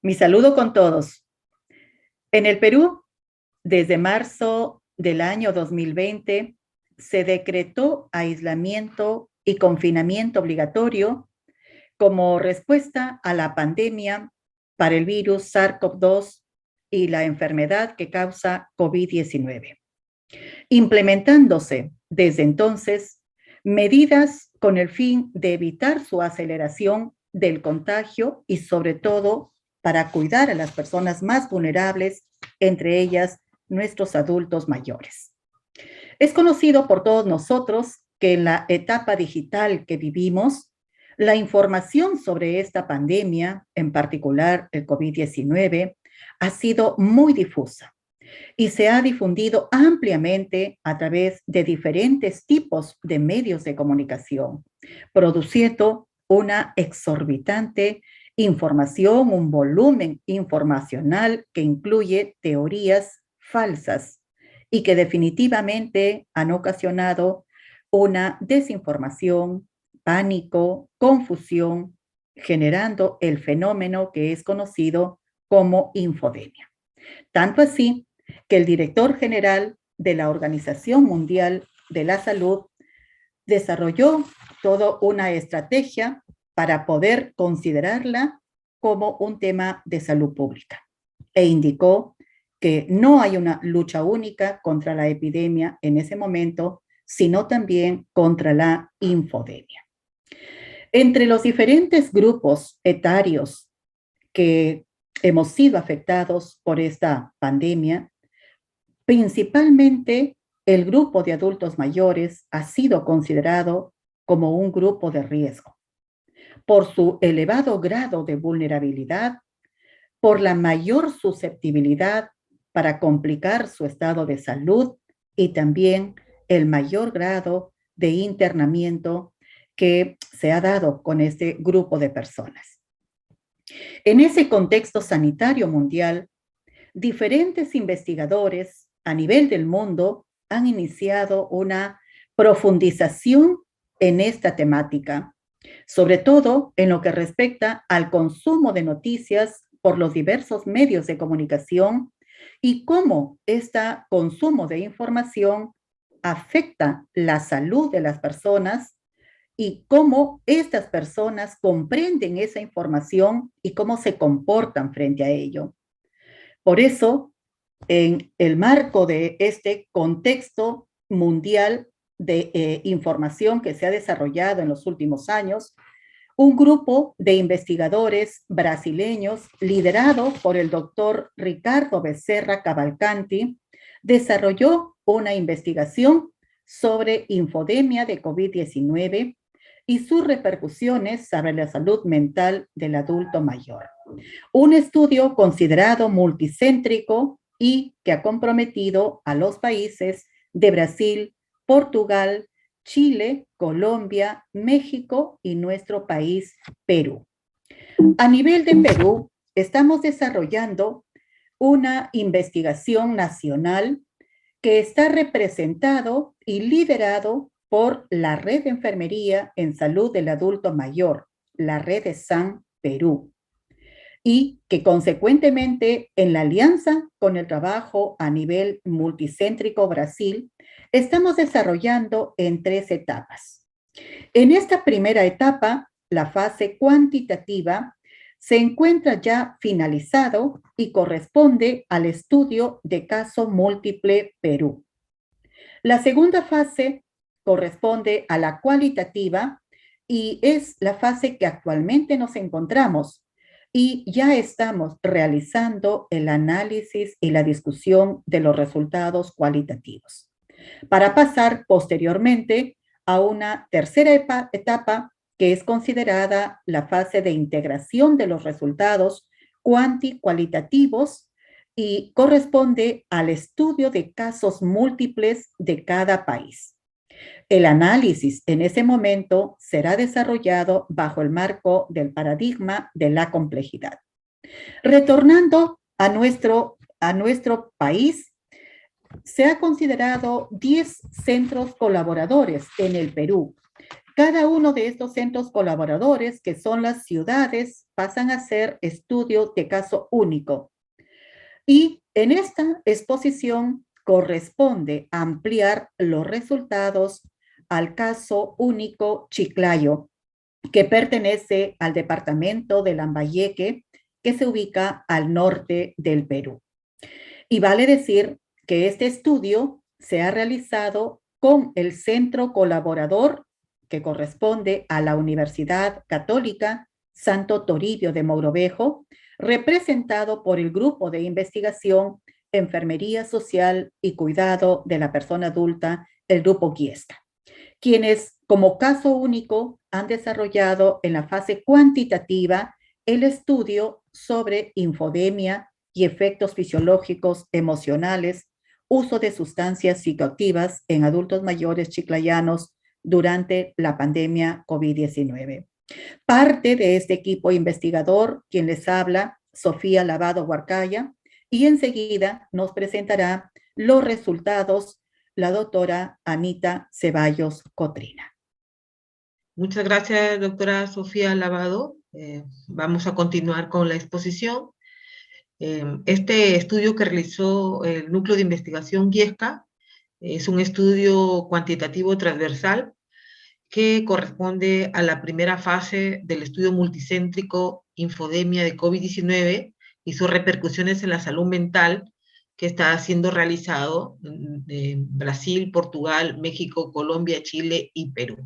Mi saludo con todos. En el Perú, desde marzo del año 2020, se decretó aislamiento y confinamiento obligatorio como respuesta a la pandemia para el virus SARS-CoV-2 y la enfermedad que causa COVID-19, implementándose desde entonces medidas con el fin de evitar su aceleración del contagio y sobre todo para cuidar a las personas más vulnerables, entre ellas nuestros adultos mayores. Es conocido por todos nosotros que en la etapa digital que vivimos, la información sobre esta pandemia, en particular el COVID-19, ha sido muy difusa y se ha difundido ampliamente a través de diferentes tipos de medios de comunicación, produciendo una exorbitante información, un volumen informacional que incluye teorías falsas y que definitivamente han ocasionado una desinformación, pánico, confusión, generando el fenómeno que es conocido como infodemia. Tanto así que el director general de la Organización Mundial de la Salud desarrolló toda una estrategia para poder considerarla como un tema de salud pública e indicó que no hay una lucha única contra la epidemia en ese momento, sino también contra la infodemia. Entre los diferentes grupos etarios que hemos sido afectados por esta pandemia, principalmente el grupo de adultos mayores ha sido considerado como un grupo de riesgo por su elevado grado de vulnerabilidad, por la mayor susceptibilidad para complicar su estado de salud y también el mayor grado de internamiento que se ha dado con este grupo de personas. En ese contexto sanitario mundial, diferentes investigadores a nivel del mundo han iniciado una profundización en esta temática, sobre todo en lo que respecta al consumo de noticias por los diversos medios de comunicación y cómo este consumo de información afecta la salud de las personas y cómo estas personas comprenden esa información y cómo se comportan frente a ello. Por eso, en el marco de este contexto mundial de información que se ha desarrollado en los últimos años, un grupo de investigadores brasileños liderado por el doctor Ricardo Becerra Cavalcanti desarrolló una investigación sobre infodemia de COVID-19 y sus repercusiones sobre la salud mental del adulto mayor. Un estudio considerado multicéntrico y que ha comprometido a los países de Brasil, Portugal, Chile, Colombia, México y nuestro país, Perú. A nivel de Perú, estamos desarrollando una investigación nacional que está representado y liderado por la Red de Enfermería en Salud del Adulto Mayor, la Red de San Perú, y que consecuentemente en la alianza con el trabajo a nivel multicéntrico Brasil, estamos desarrollando en 3 etapas. En esta primera etapa, la fase cuantitativa se encuentra ya finalizado y corresponde al estudio de caso múltiple Perú. La segunda fase corresponde a la cualitativa y es la fase que actualmente nos encontramos y ya estamos realizando el análisis y la discusión de los resultados cualitativos para pasar posteriormente a una tercera etapa que es considerada la fase de integración de los resultados cualitativos y corresponde al estudio de casos múltiples de cada país. El análisis en ese momento será desarrollado bajo el marco del paradigma de la complejidad. Retornando a nuestro país, se ha considerado 10 centros colaboradores en el Perú, Cada uno de estos centros colaboradores, que son las ciudades, pasan a ser estudio de caso único. Y en esta exposición corresponde ampliar los resultados al caso único Chiclayo, que pertenece al departamento de Lambayeque, que se ubica al norte del Perú. Y vale decir que este estudio se ha realizado con el centro colaborador que corresponde a la Universidad Católica Santo Toribio de Mogrovejo, representado por el Grupo de Investigación Enfermería Social y Cuidado de la Persona Adulta, el Grupo Giesta, quienes como caso único han desarrollado en la fase cuantitativa el estudio sobre infodemia y efectos fisiológicos emocionales, uso de sustancias psicoactivas en adultos mayores chiclayanos durante la pandemia COVID-19. Parte de este equipo investigador, quien les habla, Sofía Lavado Huarcaya, y enseguida nos presentará los resultados la doctora Anita Ceballos Cotrina. Muchas gracias, doctora Sofía Lavado. Vamos a continuar con la exposición. Este estudio que realizó el Núcleo de Investigación Giesca es un estudio cuantitativo transversal que corresponde a la primera fase del estudio multicéntrico Infodemia de COVID-19 y sus repercusiones en la salud mental, que está siendo realizado en Brasil, Portugal, México, Colombia, Chile y Perú.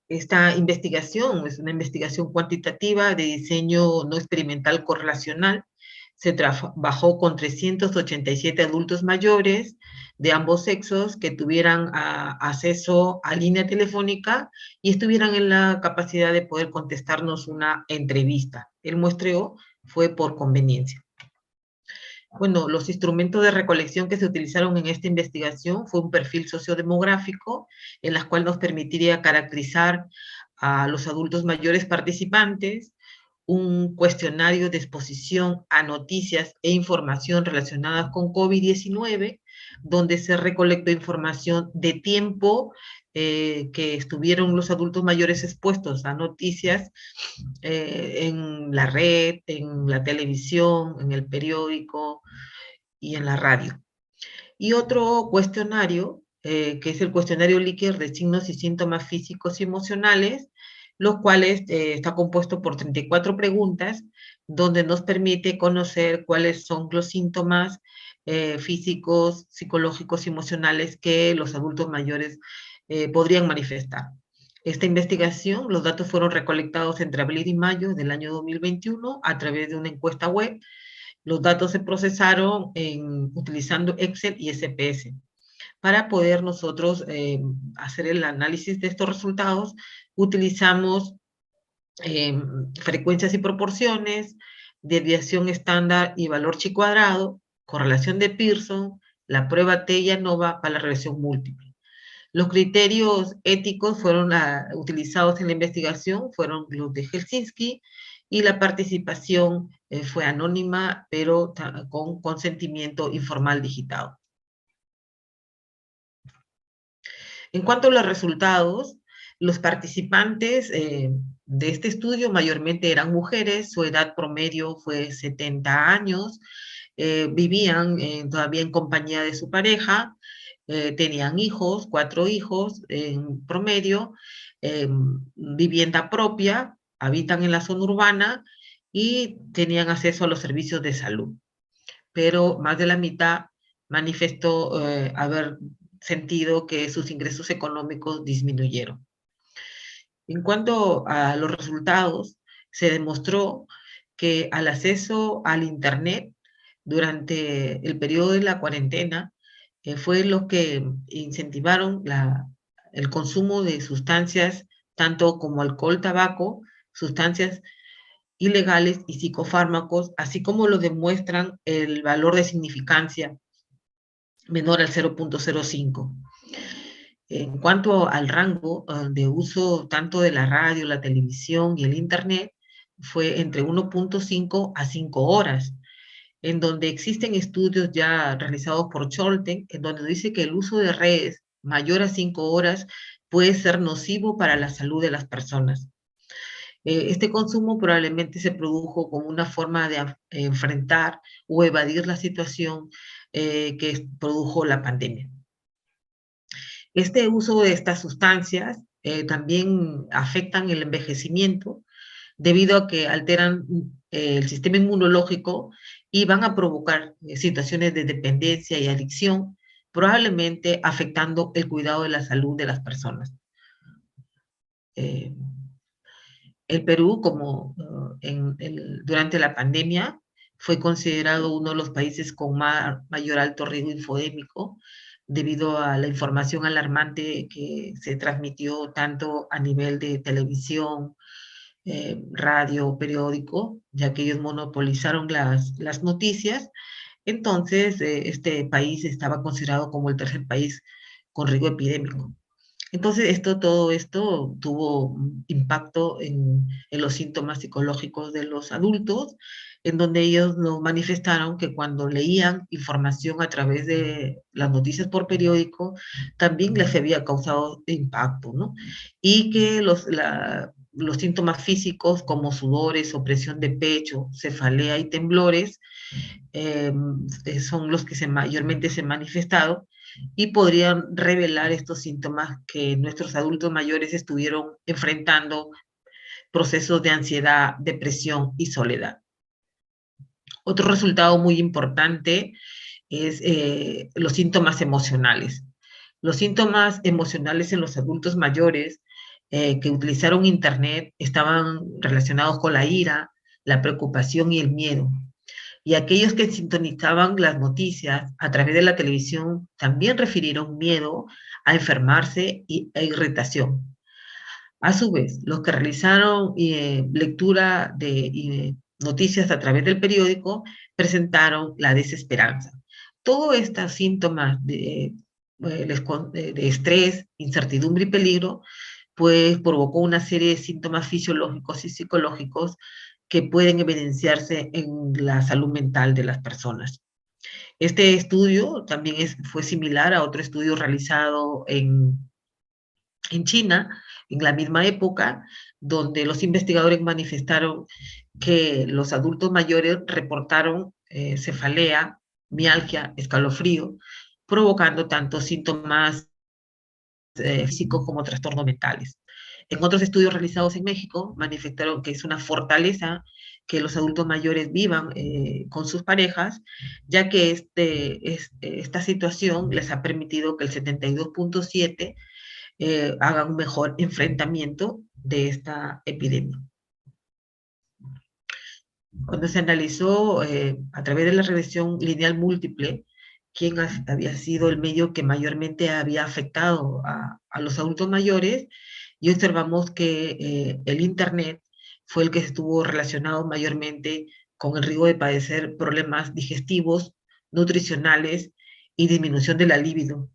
Esta investigación es una investigación cuantitativa de diseño no experimental correlacional. Se trabajó con 387 adultos mayores de ambos sexos que tuvieran acceso a línea telefónica y estuvieran en la capacidad de poder contestarnos una entrevista. El muestreo fue por conveniencia. Bueno, los instrumentos de recolección que se utilizaron en esta investigación fue un perfil sociodemográfico, en la cual nos permitiría caracterizar a los adultos mayores participantes, un cuestionario de exposición a noticias e información relacionadas con COVID-19, donde se recolectó información de tiempo que estuvieron los adultos mayores expuestos a noticias en la red, en la televisión, en el periódico y en la radio. Y otro cuestionario, que es el cuestionario Likert de signos y síntomas físicos y emocionales, los cuales está compuesto por 34 preguntas, donde nos permite conocer cuáles son los síntomas físicos, psicológicos y emocionales que los adultos mayores podrían manifestar. Esta investigación, los datos fueron recolectados entre abril y mayo del año 2021 a través de una encuesta web. Los datos se procesaron utilizando Excel y SPS. Para poder nosotros hacer el análisis de estos resultados, utilizamos frecuencias y proporciones, desviación estándar y valor chi cuadrado, correlación de Pearson, la prueba T y ANOVA para la regresión múltiple. Los criterios éticos fueron utilizados en la investigación, fueron los de Helsinki, y la participación fue anónima, pero con consentimiento informal digitado. En cuanto a los resultados, los participantes de este estudio mayormente eran mujeres, su edad promedio fue 70 años, vivían todavía en compañía de su pareja, tenían hijos, 4 hijos en promedio, vivienda propia, habitan en la zona urbana y tenían acceso a los servicios de salud. Pero más de la mitad manifestó haber sentido que sus ingresos económicos disminuyeron. En cuanto a los resultados, se demostró que al acceso al Internet durante el periodo de la cuarentena fue lo que incentivaron el consumo de sustancias, tanto como alcohol, tabaco, sustancias ilegales y psicofármacos, así como lo demuestran el valor de significancia menor al 0.05. En cuanto al rango de uso tanto de la radio, la televisión y el Internet, fue entre 1.5 a 5 horas, en donde existen estudios ya realizados por Scholten, en donde dice que el uso de redes mayor a 5 horas puede ser nocivo para la salud de las personas. Este consumo probablemente se produjo como una forma de enfrentar o evadir la situación que produjo la pandemia. Este uso de estas sustancias también afectan el envejecimiento debido a que alteran el sistema inmunológico y van a provocar situaciones de dependencia y adicción, probablemente afectando el cuidado de la salud de las personas. El Perú, como durante la pandemia, fue considerado uno de los países con mayor alto riesgo infodémico debido a la información alarmante que se transmitió tanto a nivel de televisión, radio, periódico, ya que ellos monopolizaron las noticias. Entonces, este país estaba considerado como el tercer país con riesgo epidémico. Entonces, todo esto tuvo un impacto en los síntomas psicológicos de los adultos, en donde ellos nos manifestaron que cuando leían información a través de las noticias por periódico, también les había causado impacto, ¿no? Y que los síntomas físicos como sudores, opresión de pecho, cefalea y temblores eh, son los que mayormente se han manifestado y podrían revelar estos síntomas que nuestros adultos mayores estuvieron enfrentando, procesos de ansiedad, depresión y soledad. Otro resultado muy importante es los síntomas emocionales. Los síntomas emocionales en los adultos mayores que utilizaron Internet estaban relacionados con la ira, la preocupación y el miedo. Y aquellos que sintonizaban las noticias a través de la televisión también refirieron miedo a enfermarse e irritación. A su vez, los que realizaron lectura de noticias a través del periódico presentaron la desesperanza. Todos estos síntomas de estrés, incertidumbre y peligro, pues provocó una serie de síntomas fisiológicos y psicológicos que pueden evidenciarse en la salud mental de las personas. Este estudio también fue similar a otro estudio realizado en China, en la misma época, donde los investigadores manifestaron que los adultos mayores reportaron cefalea, mialgia, escalofrío, provocando tanto síntomas físicos como trastornos mentales. En otros estudios realizados en México, manifestaron que es una fortaleza que los adultos mayores vivan con sus parejas, ya que esta situación les ha permitido que el 72.7 haga un mejor enfrentamiento de esta epidemia. Cuando se analizó a través de la regresión lineal múltiple, quién había sido el medio que mayormente había afectado a los adultos mayores, y observamos que el Internet fue el que estuvo relacionado mayormente con el riesgo de padecer problemas digestivos, nutricionales y disminución de la libido.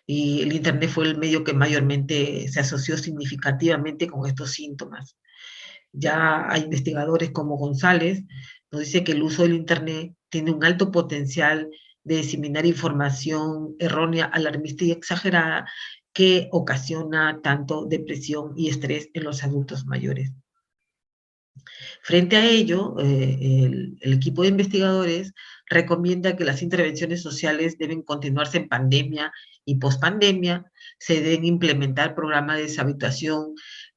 Y el Internet fue el medio que mayormente se asoció significativamente con estos síntomas. Ya hay investigadores como González, nos dice que el uso del Internet tiene un alto potencial de diseminar información errónea, alarmista y exagerada que ocasiona tanto depresión y estrés en los adultos mayores. Frente a ello, el equipo de investigadores recomienda que las intervenciones sociales deben continuarse en pandemia y pospandemia, se deben implementar programas de deshabituación,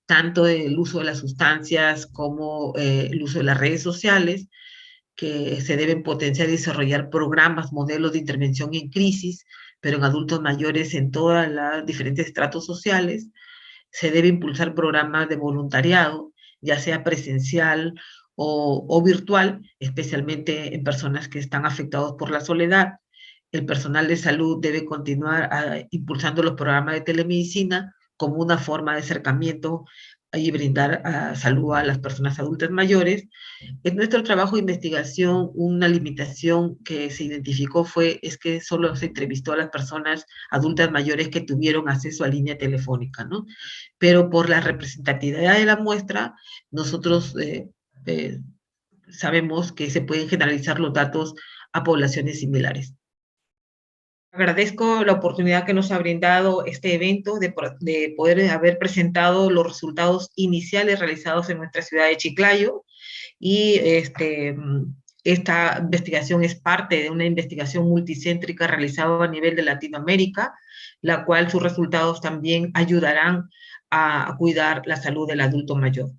tanto del uso de las sustancias como el uso de las redes sociales, que se deben potenciar y desarrollar programas, modelos de intervención en crisis, pero en adultos mayores en todos los diferentes estratos sociales. Se debe impulsar programas de voluntariado, ya sea presencial o virtual, especialmente en personas que están afectados por la soledad. El personal de salud debe continuar impulsando los programas de telemedicina como una forma de acercamiento y brindar salud a las personas adultas mayores. En nuestro trabajo de investigación, una limitación que se identificó es que solo se entrevistó a las personas adultas mayores que tuvieron acceso a línea telefónica, ¿no? Pero por la representatividad de la muestra, nosotros sabemos que se pueden generalizar los datos a poblaciones similares. Agradezco la oportunidad que nos ha brindado este evento de poder haber presentado los resultados iniciales realizados en nuestra ciudad de Chiclayo y esta investigación es parte de una investigación multicéntrica realizada a nivel de Latinoamérica, la cual sus resultados también ayudarán a cuidar la salud del adulto mayor.